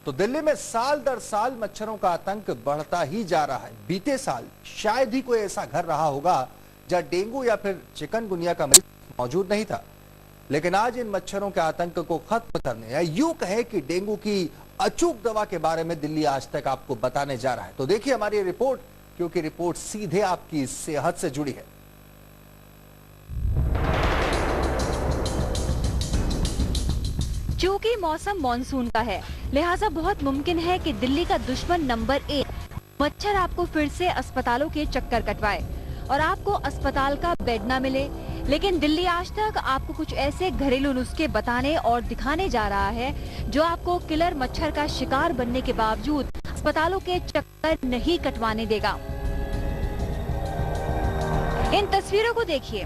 तो दिल्ली में साल दर साल मच्छरों का आतंक बढ़ता ही जा रहा है। बीते साल शायद ही कोई ऐसा घर रहा होगा जहां डेंगू या फिर चिकनगुनिया का मरीज मौजूद नहीं था, लेकिन आज इन मच्छरों के आतंक को खत्म करने या यूं कहें कि डेंगू की अचूक दवा के बारे में दिल्ली आज तक आपको बताने जा रहा है। तो देखिए हमारी रिपोर्ट, क्योंकि रिपोर्ट सीधे आपकी सेहत से जुड़ी है। चूंकि मौसम मानसून का है, लिहाजा बहुत मुमकिन है कि दिल्ली का दुश्मन नंबर 1 मच्छर आपको फिर से अस्पतालों के चक्कर कटवाए और आपको अस्पताल का बेड न मिले। लेकिन दिल्ली आज तक आपको कुछ ऐसे घरेलू नुस्खे बताने और दिखाने जा रहा है जो आपको किलर मच्छर का शिकार बनने के बावजूद अस्पतालों के चक्कर नहीं कटवाने देगा। इन तस्वीरों को देखिए,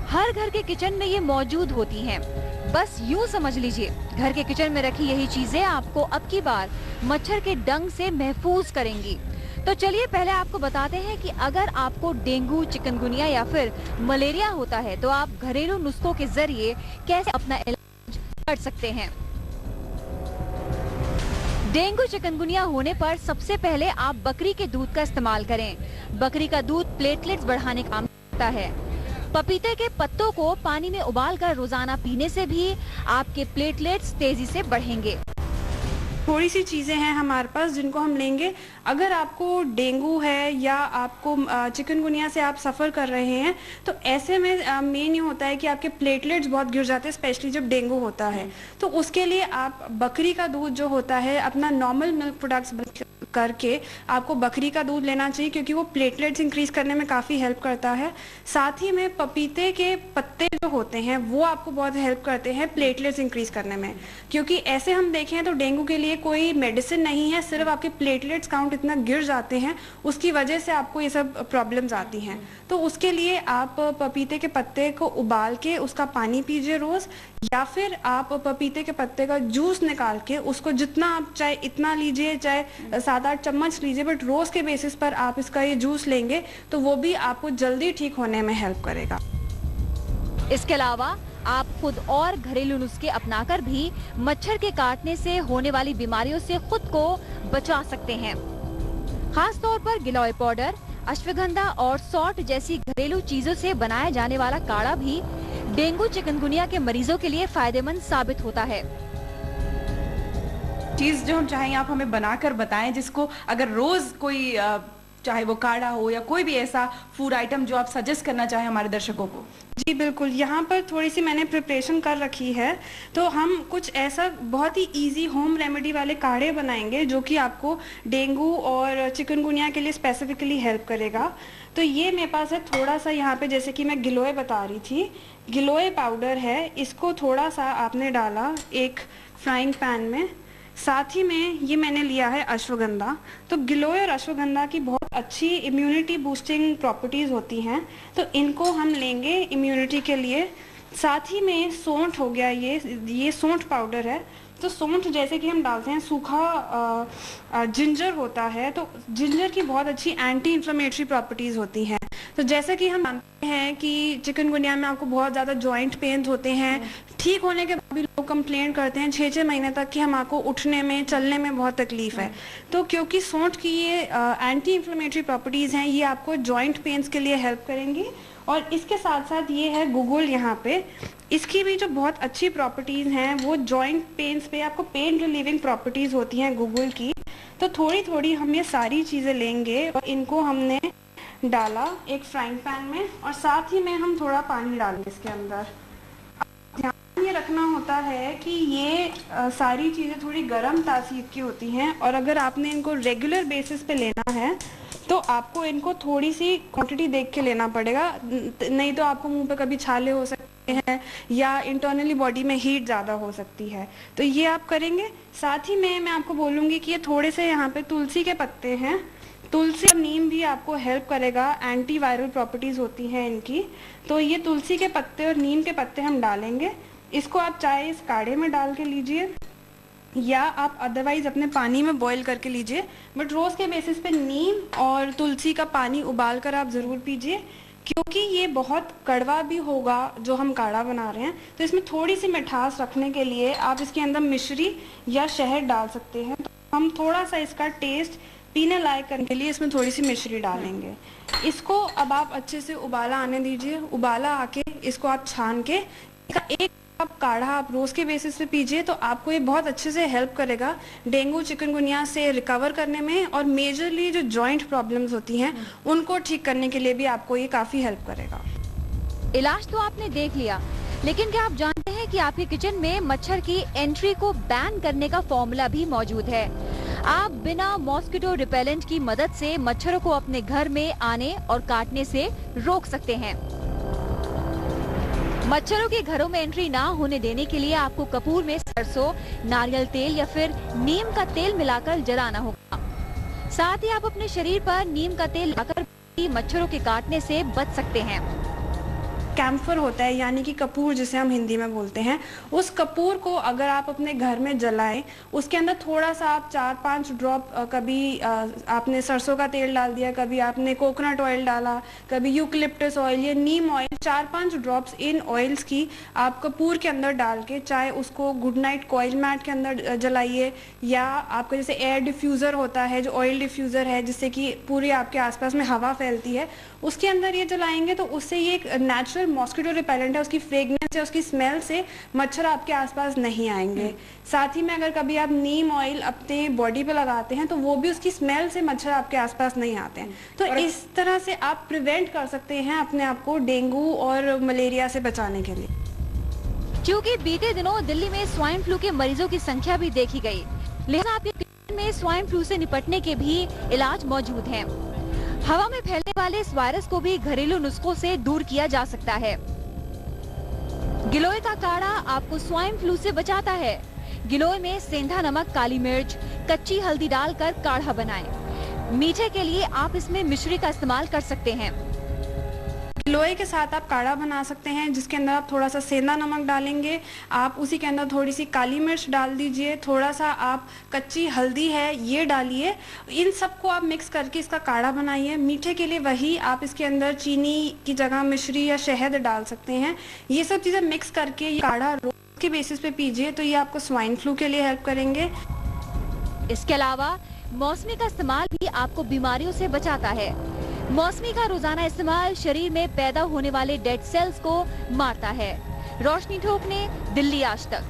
हर घर के किचन में ये मौजूद होती हैं। बस यूं समझ लीजिए, घर के किचन में रखी यही चीजें आपको अब की बार मच्छर के डंक से महफूज करेंगी। तो चलिए पहले आपको बताते हैं कि अगर आपको डेंगू, चिकनगुनिया या फिर मलेरिया होता है तो आप घरेलू नुस्खों के जरिए कैसे अपना इलाज कर सकते हैं। डेंगू चिकनगुनिया होने पर सबसे पहले आप बकरी के दूध का इस्तेमाल करें। बकरी का दूध प्लेटलेट्स बढ़ाने का काम करता है। पपीते के पत्तों को पानी में उबालकर रोजाना पीने से भी आपके प्लेटलेट्स तेजी से बढ़ेंगे। थोड़ी सी चीज़ें हैं हमारे पास जिनको हम लेंगे। अगर आपको डेंगू है या आपको चिकनगुनिया से आप सफ़र कर रहे हैं तो ऐसे में मेन ये होता है कि आपके प्लेटलेट्स बहुत गिर जाते हैं, स्पेशली जब डेंगू होता है। तो उसके लिए आप बकरी का दूध जो होता है, अपना नॉर्मल मिल्क प्रोडक्ट्स करके आपको बकरी का दूध लेना चाहिए, क्योंकि वो प्लेटलेट्स इंक्रीज करने में काफ़ी हेल्प करता है। साथ ही में पपीते के पत्ते जो होते हैं वो आपको बहुत हेल्प करते हैं प्लेटलेट्स इंक्रीज करने में, क्योंकि ऐसे हम देखें तो डेंगू के लिए कोई मेडिसिन नहीं है, सिर्फ आपके प्लेटलेट्स काउंट इतना गिर जाते हैं, उसकी वजह से आपको ये सब प्रॉब्लम्स आती हैं। तो उसके लिए आप पपीते के पत्ते को उबाल के उसका पानी पीजिए रोज, या फिर आप पपीते के पत्ते का जूस निकाल के उसको जितना आप चाहे इतना लीजिए, चाहे 7-8 चम्मच लीजिए, बट रोज के बेसिस पर आप इसका ये जूस लेंगे तो वो भी आपको जल्दी ठीक होने में हेल्प करेगा। इसके अलावा आप खुद और घरेलू नुस्खे अपनाकर भी मच्छर के काटने से होने वाली बीमारियों से खुद को बचा सकते हैं। खास तौर पर गिलोय पाउडर, अश्वगंधा और सॉल्ट जैसी घरेलू चीजों से बनाया जाने वाला काढ़ा भी डेंगू चिकनगुनिया के मरीजों के लिए फायदेमंद साबित होता है। चीज जो हम चाहें आप हमें बनाकर बताएं, जिसको अगर रोज कोई चाहे वो काढ़ा हो या कोई भी ऐसा फूड आइटम जो आप सजेस्ट करना चाहें हमारे दर्शकों को। जी बिल्कुल, यहाँ पर थोड़ी सी मैंने प्रिपरेशन कर रखी है, तो हम कुछ ऐसा बहुत ही इजी होम रेमेडी वाले काढ़े बनाएंगे जो कि आपको डेंगू और चिकनगुनिया के लिए स्पेसिफिकली हेल्प करेगा। तो ये मेरे पास है थोड़ा सा, यहाँ पे जैसे कि मैं गिलोय बता रही थी, गिलोय पाउडर है, इसको थोड़ा सा आपने डाला एक फ्राइंग पैन में। साथ ही में ये मैंने लिया है अश्वगंधा। तो गिलोय और अश्वगंधा की बहुत अच्छी इम्यूनिटी बूस्टिंग प्रॉपर्टीज़ होती हैं, तो इनको हम लेंगे इम्यूनिटी के लिए। साथ ही में सौंठ हो गया, ये सौंठ पाउडर है। तो सौंठ जैसे कि हम डालते हैं, सूखा जिंजर होता है, तो जिंजर की बहुत अच्छी एंटी इन्फ्लेमेटरी प्रॉपर्टीज़ होती हैं। तो जैसे कि हम जानते हैं कि चिकनगुनिया में आपको बहुत ज़्यादा जॉइंट पेन्स होते हैं, ठीक होने के बाद भी लोग कंप्लेंट करते हैं 6-6 महीने तक कि हमको उठने में, चलने में बहुत तकलीफ है। तो क्योंकि सौंठ की ये एंटी इन्फ्लेमेटरी प्रॉपर्टीज़ हैं, ये आपको जॉइंट पेन्स के लिए हेल्प करेंगी। और इसके साथ साथ ये है गुगुल, यहाँ पे इसकी भी जो बहुत अच्छी प्रॉपर्टीज़ हैं वो जॉइंट पेन्स पे, आपको पेन रिलीविंग प्रॉपर्टीज़ होती हैं गुगुल की। तो थोड़ी थोड़ी हम ये सारी चीज़ें लेंगे और इनको हमने डाला एक फ्राइंग पैन में, और साथ ही में हम थोड़ा पानी डालेंगे इसके अंदर। ध्यान ये रखना होता है कि ये सारी चीज़ें थोड़ी गर्म तासीर की होती हैं, और अगर आपने इनको रेगुलर बेसिस पे लेना है तो आपको इनको थोड़ी सी क्वांटिटी देख के लेना पड़ेगा, नहीं तो आपको मुंह पे कभी छाले हो सकते हैं या इंटरनली बॉडी में हीट ज़्यादा हो सकती है। तो ये आप करेंगे। साथ ही में मैं आपको बोलूँगी कि ये थोड़े से यहाँ पे तुलसी के पत्ते हैं, तुलसी और नीम भी आपको हेल्प करेगा, एंटी वायरल प्रॉपर्टीज़ होती हैं इनकी। तो ये तुलसी के पत्ते और नीम के पत्ते हम डालेंगे। इसको आप चाहे इस काढ़े में डाल के लीजिए या आप अदरवाइज अपने पानी में बॉईल करके लीजिए, बट रोज़ के बेसिस पे नीम और तुलसी का पानी उबाल कर आप ज़रूर पीजिए, क्योंकि ये बहुत कड़वा भी होगा जो हम काढ़ा बना रहे हैं। तो इसमें थोड़ी सी मिठास रखने के लिए आप इसके अंदर मिश्री या शहद डाल सकते हैं। तो हम थोड़ा सा इसका टेस्ट पीने लायक करने के लिए इसमें थोड़ी सी मिश्री डालेंगे। इसको अब आप अच्छे से उबाला आने दीजिए। उबाला आके इसको आप छान के एक कप काढ़ा आप रोज के बेसिस पे पीजिए, तो आपको ये बहुत अच्छे से हेल्प करेगा डेंगू चिकनगुनिया से रिकवर करने में, और मेजरली जो जॉइंट प्रॉब्लम्स होती हैं उनको ठीक करने के लिए भी आपको ये काफी हेल्प करेगा। इलाज तो आपने देख लिया, लेकिन क्या आप जानते हैं कि आपके किचन में मच्छर की एंट्री को बैन करने का फॉर्मूला भी मौजूद है। आप बिना मॉस्किटो रिपेलेंट की मदद से मच्छरों को अपने घर में आने और काटने से रोक सकते हैं। मच्छरों के घरों में एंट्री ना होने देने के लिए आपको कपूर में सरसों, नारियल तेल या फिर नीम का तेल मिलाकर जलाना होगा। साथ ही आप अपने शरीर पर नीम का तेल लगाकर भी मच्छरों के काटने से बच सकते हैं। कैम्फर होता है, यानी कि कपूर जिसे हम हिंदी में बोलते हैं, उस कपूर को अगर आप अपने घर में जलाएं, उसके अंदर थोड़ा सा आप 4-5 ड्रॉप, कभी आपने सरसों का तेल डाल दिया, कभी आपने कोकोनट ऑयल डाला, कभी यूकलिप्टस ऑयल या नीम ऑयल, 4-5 ड्रॉप्स इन ऑयल्स की आप कपूर के अंदर डाल के, चाहे उसको गुड नाइट कॉइल मैट के अंदर जलाइए, या आपका जैसे एयर डिफ्यूज़र होता है, जो ऑयल डिफ्यूज़र है जिससे कि पूरी आपके आसपास में हवा फैलती है, उसके अंदर ये जलाएंगे तो उससे ये एक नेचुरल मॉस्किटो रिपेलेंट है, उसकी फ्रेगनेंस या उसकी स्मेल से मच्छर आपके आसपास नहीं आएंगे। साथ ही में अगर कभी आप नीम ऑयल अपने बॉडी पे लगाते हैं तो वो भी उसकी स्मेल से मच्छर आपके आसपास नहीं आते हैं। तो इस तरह से आप प्रिवेंट कर सकते हैं अपने आप को डेंगू और मलेरिया से बचाने के लिए। क्योंकि बीते दिनों दिल्ली में स्वाइन फ्लू के मरीजों की संख्या भी देखी गई, लिहाजा आपके किचन में स्वाइन फ्लू से निपटने के भी इलाज मौजूद हैं। हवा में फैलने वाले इस वायरस को भी घरेलू नुस्खों से दूर किया जा सकता है। गिलोय का काढ़ा आपको स्वाइन फ्लू से बचाता है। गिलोय में सेंधा नमक, काली मिर्च, कच्ची हल्दी डालकर काढ़ा बनाएं। मीठे के लिए आप इसमें मिश्री का इस्तेमाल कर सकते हैं। गिलोय के साथ आप काढ़ा बना सकते हैं, जिसके अंदर आप थोड़ा सा सेंधा नमक डालेंगे, आप उसी के अंदर थोड़ी सी काली मिर्च डाल दीजिए, थोड़ा सा आप कच्ची हल्दी है ये डालिए, इन सबको आप मिक्स करके इसका काढ़ा बनाइए। मीठे के लिए वही आप इसके अंदर चीनी की जगह मिश्री या शहद डाल सकते हैं। ये सब चीज़ें मिक्स करके ये काढ़ा रोज के बेसिस पे पीजिए, तो ये आपको स्वाइन फ्लू के लिए हेल्प करेंगे। इसके अलावा मौसमी का इस्तेमाल भी आपको बीमारियों से बचाता है। मौसमी का रोजाना इस्तेमाल शरीर में पैदा होने वाले डेड सेल्स को मारता है। रोशनी ठोक ने, दिल्ली आज तक।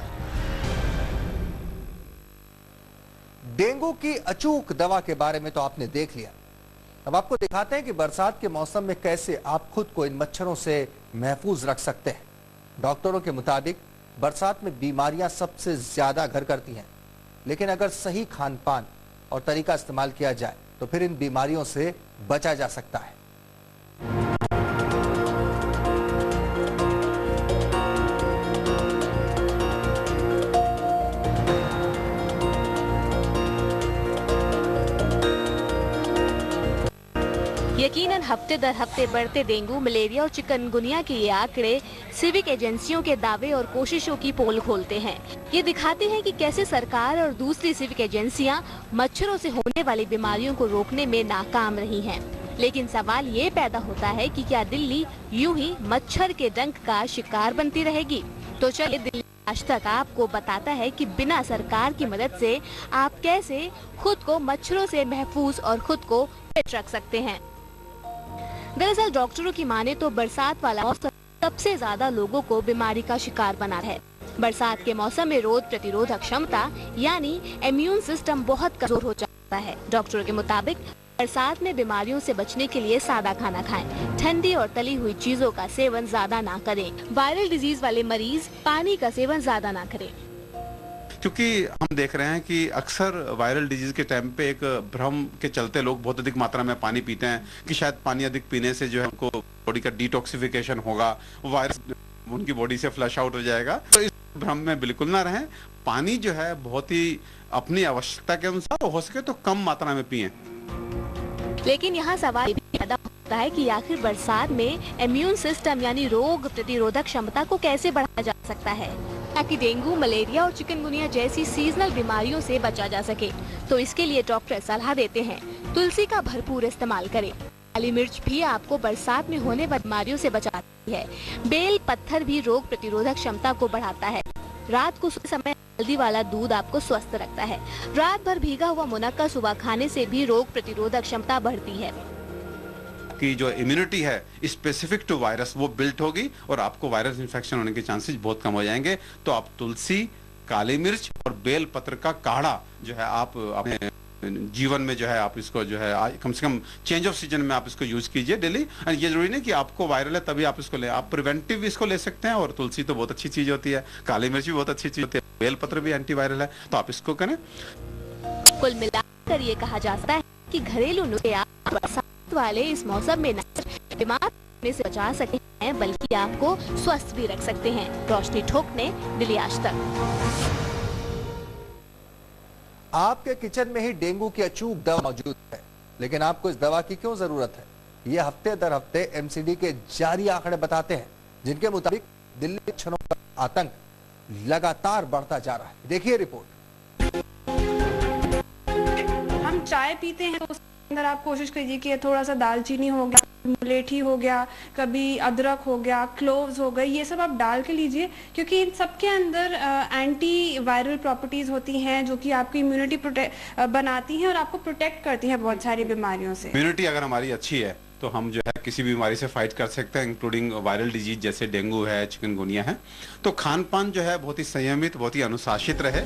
डेंगू की अचूक दवा के बारे में तो आपने देख लिया, अब आपको दिखाते हैं कि बरसात के मौसम में कैसे आप खुद को इन मच्छरों से महफूज रख सकते हैं। डॉक्टरों के मुताबिक बरसात में बीमारियां सबसे ज्यादा घर करती हैं, लेकिन अगर सही खान पान और तरीका इस्तेमाल किया जाए तो फिर इन बीमारियों से बचा जा सकता है। यकीनन हफ्ते दर हफ्ते बढ़ते डेंगू, मलेरिया और चिकनगुनिया के ये आंकड़े सिविक एजेंसियों के दावे और कोशिशों की पोल खोलते हैं। ये दिखाते हैं कि कैसे सरकार और दूसरी सिविक एजेंसियां मच्छरों से होने वाली बीमारियों को रोकने में नाकाम रही हैं। लेकिन सवाल ये पैदा होता है कि क्या दिल्ली यूं ही मच्छर के डंक का शिकार बनती रहेगी? तो चलिए दिल्ली आज तक आपको बताता है कि बिना सरकार की मदद से आप कैसे खुद को मच्छरों से महफूज और खुद को फिट रख सकते हैं। दरअसल डॉक्टरों की माने तो बरसात वाला मौसम सबसे ज्यादा लोगों को बीमारी का शिकार बना है। बरसात के मौसम में रोग प्रतिरोधक क्षमता यानी इम्यून सिस्टम बहुत कमजोर हो जाता है। डॉक्टरों के मुताबिक बरसात में बीमारियों से बचने के लिए सादा खाना खाएं, ठंडी और तली हुई चीजों का सेवन ज्यादा ना करें, वायरल डिजीज वाले मरीज पानी का सेवन ज्यादा ना करें। क्योंकि हम देख रहे हैं कि अक्सर वायरल डिजीज के टाइम पे एक भ्रम के चलते लोग बहुत अधिक मात्रा में पानी पीते हैं कि शायद पानी अधिक पीने से जो है उनको बॉडी का डिटॉक्सिफिकेशन होगा, वायरस उनकी बॉडी से फ्लश आउट हो जाएगा। तो इस भ्रम में बिल्कुल ना रहें। पानी जो है बहुत ही अपनी आवश्यकता के अनुसार हो सके तो कम मात्रा में पिएं। लेकिन यहाँ सवाल भी पैदा होता है कि आखिर बरसात में इम्यून सिस्टम यानी रोग प्रतिरोधक क्षमता को कैसे बढ़ाया जा सकता है ताकि डेंगू, मलेरिया और चिकनगुनिया जैसी सीजनल बीमारियों से बचा जा सके। तो इसके लिए डॉक्टर सलाह देते हैं तुलसी का भरपूर इस्तेमाल करें। काली मिर्च भी आपको बरसात में होने वाली बीमारियों से बचाती है। बेल पत्थर भी रोग प्रतिरोधक क्षमता को बढ़ाता है। रात को सोते समय हल्दी वाला दूध आपको स्वस्थ रखता है। रात भर भीगा हुआ मुनक्का सुबह खाने से भी रोग प्रतिरोधक क्षमता बढ़ती है। की जो इम्यूनिटी है स्पेसिफिक टू वायरस वो बिल्ट होगी और आपको वायरस इन्फेक्शन होने के चांसेस बहुत कम हो जाएंगे। तो आप तुलसी, काली मिर्च और बेल पत्र का काढ़ा जो है आप अपने जीवन में जो है आप इसको जो है कम से कम चेंज ऑफ सीजन में आप इसको यूज कीजिए डेली। एंड ये जरूरी नहीं कि आपको वायरल है तभी आप इसको ले, आप प्रिवेंटिव भी इसको ले सकते हैं। और तुलसी तो बहुत अच्छी चीज होती है, काली मिर्च भी बहुत अच्छी चीज होती है, बेल पत्र भी एंटीवायरल है, तो आप इसको करें। कुल मिलाकर ये कहा जा सकता है कि घरेलू नुस्खे आप बरसात वाले इस मौसम में न सिर्फ बीमार होने से बचा सकते हैं बल्कि आपको स्वस्थ भी रख सकते हैं। रोशनी ठोकने, दिल्ली आज तक। आपके किचन में ही डेंगू की अचूक दवा मौजूद है, लेकिन आपको इस दवा की क्यों जरूरत है? ये हफ्ते दर हफ्ते एमसीडी के जारी आंकड़े बताते हैं, जिनके मुताबिक दिल्ली में मच्छरों का आतंक लगातार बढ़ता जा रहा है। देखिए रिपोर्ट। हम चाय पीते हैं तो उसके अंदर आप कोशिश कीजिए कि थोड़ा सा दालचीनी हो गया, मुलेठी हो गया, कभी अदरक हो गया, क्लोव्स हो गए, ये सब आप डाल के लीजिए, क्योंकि इन सब के अंदर एंटी वायरल प्रॉपर्टीज होती हैं जो कि आपकी इम्यूनिटी बनाती हैं और आपको प्रोटेक्ट करती हैं बहुत सारी बीमारियों से। इम्यूनिटी अगर हमारी अच्छी है तो हम जो है किसी भी बीमारी से फाइट कर सकते हैं, इंक्लूडिंग वायरल डिजीज जैसे डेंगू है, चिकनगुनिया है। तो खान पान जो है बहुत ही संयमित, बहुत ही अनुशासित रहे।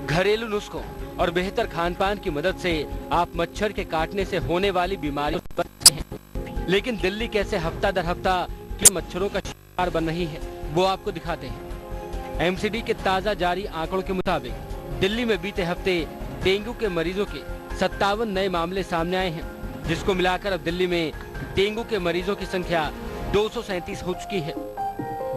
घरेलू नुस्खों और बेहतर खान पान की मदद से आप मच्छर के काटने से होने वाली बीमारियों से बच सकते हैं। लेकिन दिल्ली कैसे हफ्ता दर हफ्ता किन मच्छरों का शिकार बन रही है वो आपको दिखाते हैं। एमसीडी के ताजा जारी आंकड़ों के मुताबिक दिल्ली में बीते हफ्ते डेंगू के मरीजों के 57 नए मामले सामने आए हैं, जिसको मिलाकर अब दिल्ली में डेंगू के मरीजों की संख्या 237 हो चुकी है।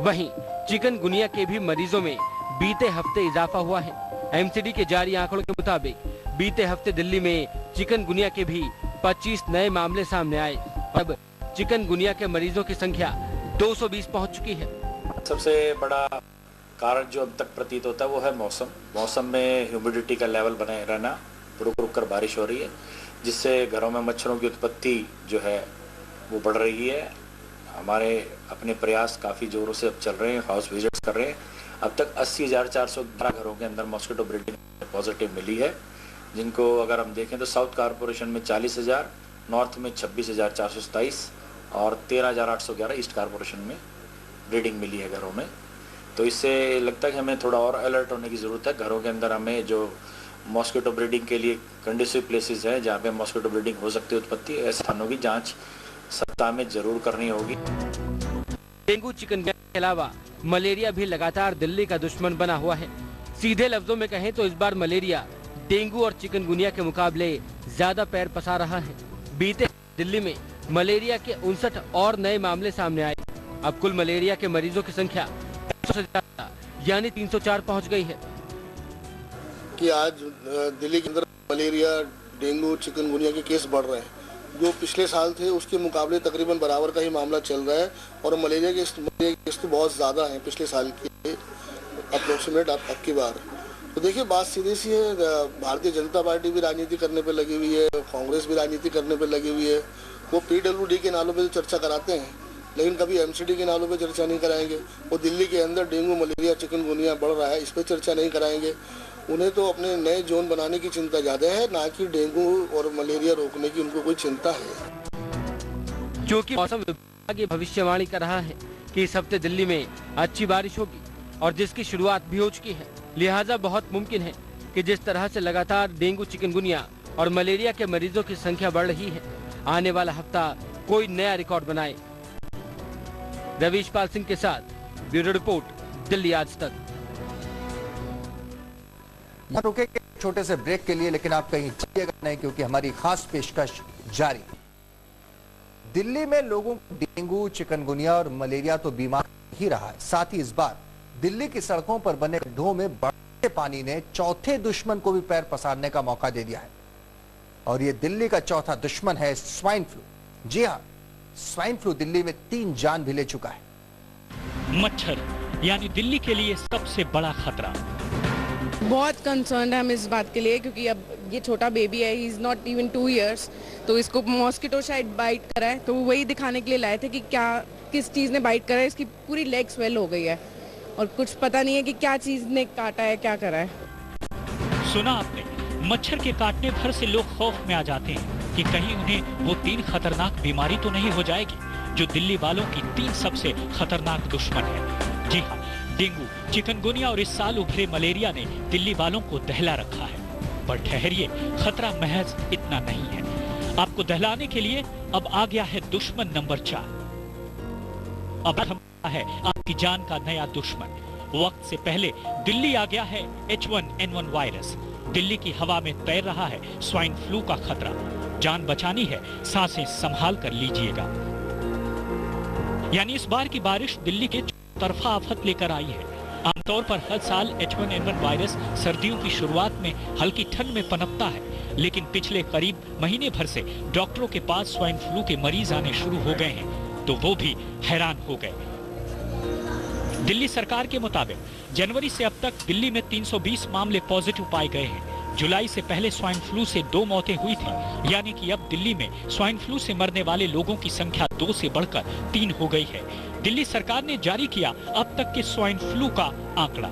वहीं चिकनगुनिया के भी मरीजों में बीते हफ्ते इजाफा हुआ है। एमसीडी के जारी आंकड़ों के मुताबिक बीते हफ्ते दिल्ली में चिकनगुनिया के भी 25 नए मामले सामने आए। अब चिकनगुनिया के मरीजों की संख्या 220 पहुंच चुकी है। सबसे बड़ा कारण जो अब तक प्रतीत होता है वो है मौसम में ह्यूमिडिटी का लेवल बने रहना, रुक रुक कर बारिश हो रही है, जिससे घरों में मच्छरों की उत्पत्ति जो है वो बढ़ रही है। हमारे अपने प्रयास काफ़ी जोरों से अब चल रहे हैं, हाउस विजिट्स कर रहे हैं। अब तक 80,412 घरों के अंदर मॉस्किटो ब्रीडिंग पॉजिटिव मिली है, जिनको अगर हम देखें तो साउथ कॉरपोरेशन में 40,000, नॉर्थ में 26,427 और 13,811 ईस्ट कॉरपोरेशन में ब्रीडिंग मिली है घरों में। तो इससे लगता है कि हमें थोड़ा और अलर्ट होने की ज़रूरत है। घरों के अंदर हमें जो मॉस्किटो ब्रीडिंग के लिए कंडीसिव प्लेसेस है जहाँ पे मॉस्किटो ब्रीडिंग हो सकती है उत्पत्ति, ऐसे स्थानों की जांच सप्ताह में जरूर करनी होगी। डेंगू चिकनगुनिया के अलावा मलेरिया भी लगातार दिल्ली का दुश्मन बना हुआ है। सीधे लफ्जों में कहें तो इस बार मलेरिया डेंगू और चिकनगुनिया के मुकाबले ज्यादा पैर पसार रहा है। बीते दिल्ली में मलेरिया के 59 और नए मामले सामने आए। अब कुल मलेरिया के मरीजों की संख्या यानी 304 पहुंच गई है। कि आज दिल्ली के अंदर मलेरिया, डेंगू, चिकनगुनिया के केस बढ़ रहे हैं। जो पिछले साल थे उसके मुकाबले तकरीबन बराबर का ही मामला चल रहा है और मलेरिया के केस तो बहुत ज़्यादा हैं पिछले साल के अप्रोक्सीमेट अब की बार। तो देखिए बात सीधी सी है, भारतीय जनता पार्टी भी राजनीति करने पे लगी हुई है, कांग्रेस भी राजनीति करने पे लगी हुई है। वो PWD के नालों पे तो चर्चा कराते हैं लेकिन कभी MCD के नालों पे चर्चा नहीं कराएंगे। वो दिल्ली के अंदर डेंगू, मलेरिया, चिकनगुनिया बढ़ रहा है, इस पर चर्चा नहीं कराएंगे। उन्हें तो अपने नए जोन बनाने की चिंता ज़्यादा है, ना कि डेंगू और मलेरिया रोकने की उनको कोई चिंता है। क्योंकि मौसम विभाग ये भविष्यवाणी कर रहा है कि इस हफ्ते दिल्ली में अच्छी बारिश होगी और जिसकी शुरुआत भी हो चुकी है, लिहाजा बहुत मुमकिन है कि जिस तरह से लगातार डेंगू, चिकनगुनिया और मलेरिया के मरीजों की संख्या बढ़ रही है, आने वाला हफ्ता कोई नया रिकॉर्ड बनाए। रवीश पाल सिंह के साथ ब्यूरो रिपोर्ट, दिल्ली आज तक। यहाँ रुकेंगे छोटे से ब्रेक के लिए, लेकिन आप कहीं जाइएगा नहीं क्योंकि हमारी खास पेशकश जारी। दिल्ली में लोगों को डेंगू, चिकनगुनिया और मलेरिया तो बीमार ही रहा है, साथ ही इस बार दिल्ली की सड़कों पर बने गड्ढों में बढ़ते पानी ने चौथे दुश्मन को भी पैर पसारने का मौका दे दिया है। और ये दिल्ली का चौथा दुश्मन है स्वाइन फ्लू। जी हाँ, स्वाइन फ्लू दिल्ली में 3 जान भी ले चुका है। मच्छर यानी दिल्ली के लिए सबसे बड़ा खतरा। बहुत कंसर्न है हम इस बात के लिए क्योंकि अब ये छोटा बेबी है, he is not even 2 years, तो इसको मॉस्किटो शायद बाइट करा है, तो वही दिखाने के लिए लाए थे कि क्या किस चीज़ ने बाइट करा है। इसकी पूरी लेग स्वेल हो गई है और कुछ पता नहीं है कि क्या चीज़ ने काटा है, क्या करा है। सुना आपने, मच्छर के काटने भर से लोग खौफ में आ जाते हैं कि कहीं उन्हें वो 3 खतरनाक बीमारी तो नहीं हो जाएगी जो दिल्ली वालों की 3 सबसे खतरनाक दुश्मन है। जी हाँ, डेंगू, चिकनगुनिया और इस साल उभरे मलेरिया ने दिल्ली वालों को दहला रखा है। पर ठहरिए, खतरा महज इतना नहीं है। आपको दहलाने के लिए अब आ गया है दुश्मन नंबर 4। अब हम है आपकी जान का नया दुश्मन। वक्त से पहले दिल्ली आ गया है H1N1 वायरस। दिल्ली की हवा में तैर रहा है स्वाइन फ्लू का खतरा। जान बचानी है, सांसें संभाल कर लीजिएगा। यानी इस बार की बारिश दिल्ली के तरफा आफत लेकर आई है। आमतौर पर हर साल H1N1 वायरस सर्दियों की शुरुआत में हल्की ठंड में पनपता है, लेकिन पिछले करीब महीने भर से डॉक्टरों के पास स्वाइन फ्लू के मरीज आने शुरू हो गए हैं, तो वो भी हैरान हो गए। दिल्ली सरकार के मुताबिक जनवरी से अब तक दिल्ली में 320 मामले पॉजिटिव पाए गए हैं। जुलाई से पहले स्वाइन फ्लू से 2 मौतें हुई थी, यानी कि अब दिल्ली में स्वाइन फ्लू से मरने वाले लोगों की संख्या 2 से बढ़कर 3 हो गई है। दिल्ली सरकार ने जारी किया अब तक के स्वाइन फ्लू का आंकड़ा।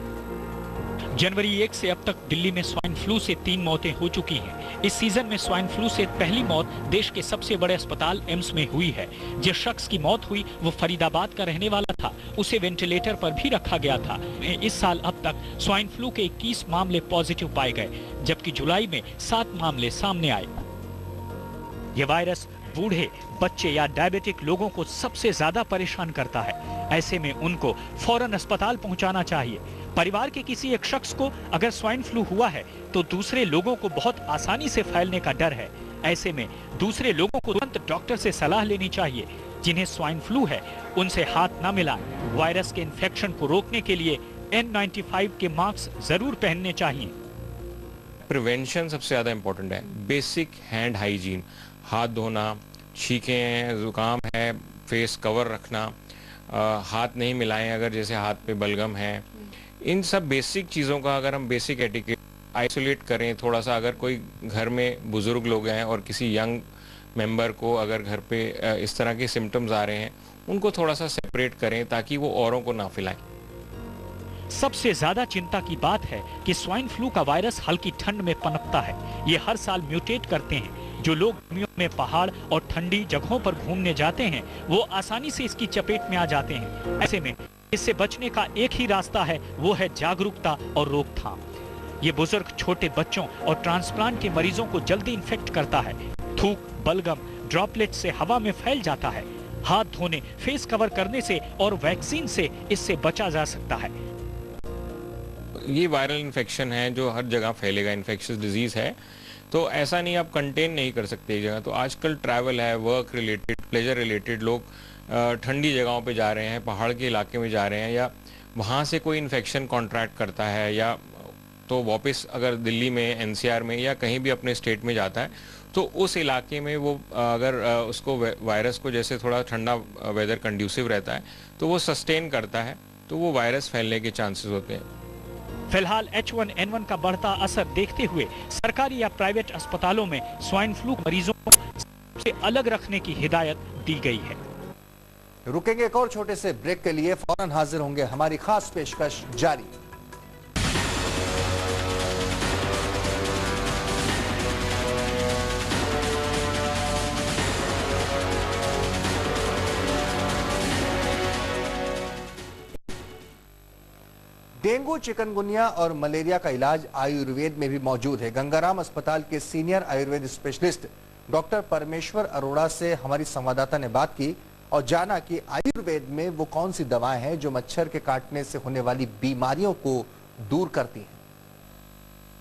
जनवरी 1 से अब तक दिल्ली में स्वाइन फ्लू से 3 मौतें हो चुकी हैं। इस सीजन में स्वाइन फ्लू से पहली मौत देश के सबसे बड़े अस्पताल एम्स में हुई है। जिस शख्स की मौत हुई वो फरीदाबाद का रहने वाला था, उसे वेंटिलेटर पर भी रखा गया था। इस साल अब तक स्वाइन फ्लू के 21 मामले पॉजिटिव पाए गए, जबकि जुलाई में 7 मामले सामने आए। ये वायरस बूढ़े, बच्चे या डायबिटिक लोगों को सबसे ज्यादा परेशान करता है। ऐसे में उनको फौरन अस्पताल पहुंचाना चाहिए। परिवार के किसी एक शख्स को अगर स्वाइन फ्लू हुआ है तो दूसरे लोगों को बहुत आसानी से फैलने का डर है। ऐसे में दूसरे लोगों को तुरंत डॉक्टर से सलाह लेनी चाहिए। जिन्हें स्वाइन फ्लू है उनसे हाथ न मिलाएं। वायरस के इन्फेक्शन को रोकने के लिए N95 के मास्क जरूर पहनने चाहिए। प्रिवेंशन सबसे ज्यादा इंपॉर्टेंट है। बेसिक हैंड हाइजीन, हाथ धोना, छींकें हैं, जुकाम है, फेस कवर रखना, हाथ नहीं मिलाएं अगर जैसे हाथ पे बलगम है। इन सब बेसिक चीज़ों का अगर हम बेसिक एटिकेट आइसोलेट करें थोड़ा सा, अगर कोई घर में बुजुर्ग लोग हैं और किसी यंग मेंबर को अगर घर पे इस तरह के सिम्टम्स आ रहे हैं, उनको थोड़ा सा सेपरेट करें ताकि वो औरों को ना फैलाएं। सबसे ज्यादा चिंता की बात है कि स्वाइन फ्लू का वायरस हल्की ठंड में पनपता है। ये हर साल म्यूटेट करते हैं। जो लोग गर्मियों में पहाड़ और ठंडी जगहों पर घूमने जाते हैं वो आसानी से इसकी चपेट में आ जाते हैं। ऐसे में इससे बचने का एक ही रास्ता है, वो है जागरूकता और रोकथाम। ये बुजुर्ग, छोटे बच्चों और ट्रांसप्लांट के मरीजों को जल्दी इन्फेक्ट करता है। थूक, बलगम, ड्रॉपलेट से हवा में फैल जाता है। हाथ धोने, फेस कवर करने से और वैक्सीन से इससे बचा जा सकता है। ये वायरल इन्फेक्शन है जो हर जगह फैलेगा, इन्फेक्शियस डिजीज है, तो ऐसा नहीं आप कंटेन नहीं कर सकते एक जगह। तो आजकल ट्रैवल है, वर्क रिलेटेड, प्लेजर रिलेटेड, लोग ठंडी जगहों पे जा रहे हैं, पहाड़ के इलाके में जा रहे हैं, या वहाँ से कोई इन्फेक्शन कॉन्ट्रैक्ट करता है, या तो वापस अगर दिल्ली में, NCR में या कहीं भी अपने स्टेट में जाता है, तो उस इलाके में वो अगर उसको वायरस को, जैसे थोड़ा ठंडा वेदर कंड्यूसिव रहता है तो वो सस्टेन करता है, तो वो वायरस फैलने के चांसेस होते हैं। फिलहाल H1N1 का बढ़ता असर देखते हुए सरकारी या प्राइवेट अस्पतालों में स्वाइन फ्लू मरीजों को सबसे अलग रखने की हिदायत दी गई है। रुकेंगे एक और छोटे से ब्रेक के लिए, फौरन हाजिर होंगे, हमारी खास पेशकश जारी। डेंगू, चिकनगुनिया और मलेरिया का इलाज आयुर्वेद में भी मौजूद है। गंगाराम अस्पताल के सीनियर आयुर्वेद स्पेशलिस्ट डॉक्टर परमेश्वर अरोड़ा से हमारी संवाददाता ने बात की और जाना कि आयुर्वेद में वो कौन सी दवाएं हैं जो मच्छर के काटने से होने वाली बीमारियों को दूर करती हैं।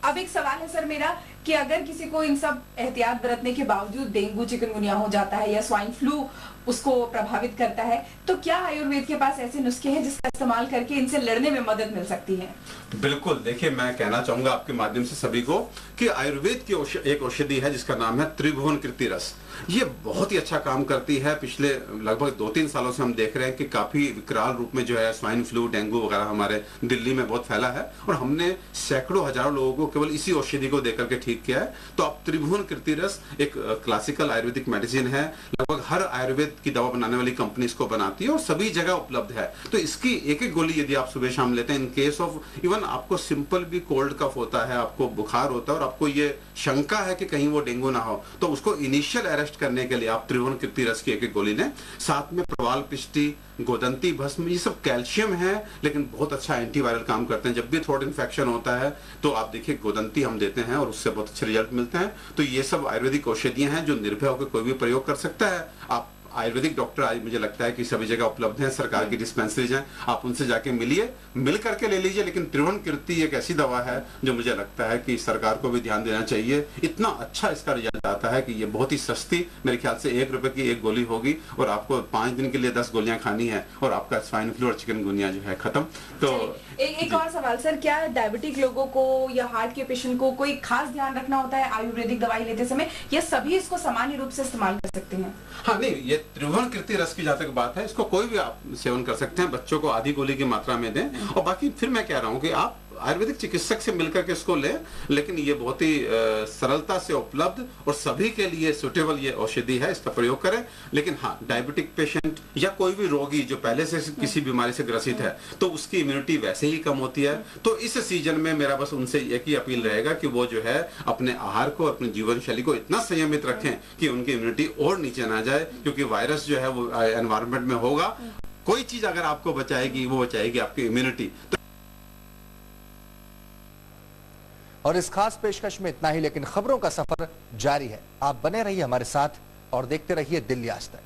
अब एक सवाल है सर मेरा कि अगर किसी को इन सब एहतियात बरतने के बावजूद डेंगू, चिकनगुनिया हो जाता है या स्वाइन फ्लू उसको प्रभावित करता है, तो क्या आयुर्वेद के पास ऐसे नुस्खे हैं जिसका इस्तेमाल करके इनसे लड़ने में मदद मिल सकती है? बिल्कुल, देखिए मैं कहना चाहूंगा आपके माध्यम से सभी को कि आयुर्वेद की एक औषधि है जिसका नाम है त्रिभुवन कृति रस। ये बहुत ही अच्छा काम करती है। पिछले लगभग 2-3 सालों से हम देख रहे हैं कि काफी विकराल रूप में जो है स्वाइन फ्लू, डेंगू वगैरह हमारे दिल्ली में बहुत फैला है और हमने सैकड़ों हजारों लोगों को केवल इसी औषधि को देकर के ठीक ठीक किया है। तो अब त्रिभुवन कीर्ति रस एक क्लासिकल आयुर्वेदिक मेडिसिन है, लगभग हर आयुर्वेद की दवा बनाने वाली कंपनी इसको बनाती है और सभी जगह उपलब्ध है। तो इसकी एक एक गोली यदि आप सुबह शाम लेते हैं, इन केस ऑफ इवन आपको सिंपल भी कोल्ड कफ होता है, आपको बुखार होता है और आपको ये शंका है कि कहीं वो डेंगू ना हो, तो उसको इनिशियल अरेस्ट करने के लिए आप त्रिभुवन कीर्ति रस की एक एक गोली लें। साथ में प्रवाल पिष्टी, गोदंती भस्म, ये सब कैल्शियम है लेकिन बहुत अच्छा एंटीवायरल काम करते हैं। जब भी थ्रोट इन्फेक्शन होता है तो आप देखिए गोदंती हम देते हैं और उससे बहुत अच्छे रिजल्ट मिलते हैं। तो ये सब आयुर्वेदिक औषधियां हैं जो निर्भय होकर कोई भी प्रयोग कर सकता है। आप आयुर्वेदिक डॉक्टर आज मुझे लगता है कि सभी जगह उपलब्ध हैं, सरकार की डिस्पेंसरीज हैं, आप उनसे जाके मिलिए, मिल करके ले लीजिए। लेकिन त्रिभुवन कीर्ति एक ऐसी दवा है जो मुझे लगता है कि सरकार को भी ध्यान देना चाहिए। इतना अच्छा इसका रिजल्ट आता है कि ये बहुत ही सस्ती, मेरे ख्याल से 1 रुपए की एक गोली होगी और आपको 5 दिन के लिए 10 गोलियां खानी है और आपका स्वाइन फ्लू और चिकनगुनिया जो है खत्म। तो एक और सवाल सर, क्या डायबिटिक लोगों को या हार्ट के पेशेंट को कोई खास ध्यान रखना होता है आयुर्वेदिक दवाई लेते समय, या सभी इसको सामान्य रूप से इस्तेमाल कर सकते हैं? हाँ नहीं, ये त्रिभुवन कीर्ति रस की जहाँ तक बात है, इसको कोई भी आप सेवन कर सकते हैं। बच्चों को आधी गोली की मात्रा में दें और बाकी फिर मैं कह रहा हूँ कि आप आयुर्वेदिक चिकित्सक से मिलकर के इसको लें, लेकिन ये बहुत ही सरलता से उपलब्ध और सभी के लिए सुटेबल ये औषधि है, इसका प्रयोग करें। लेकिन हाँ, डायबिटिक पेशेंट या कोई भी रोगी जो पहले से किसी बीमारी से ग्रसित है तो उसकी इम्यूनिटी वैसे ही कम होती है। तो इस सीजन में मेरा बस उनसे एक ही अपील रहेगा कि वो जो है अपने आहार को, अपनी जीवन शैली को इतना संयमित रखें कि उनकी इम्यूनिटी और नीचे ना जाए, क्योंकि वायरस जो है वो एनवायरमेंट में होगा। कोई चीज अगर आपको बचाएगी वो बचाएगी आपकी इम्यूनिटी। और इस खास पेशकश में इतना ही, लेकिन खबरों का सफर जारी है। आप बने रहिए हमारे साथ और देखते रहिए दिल्ली आज तक।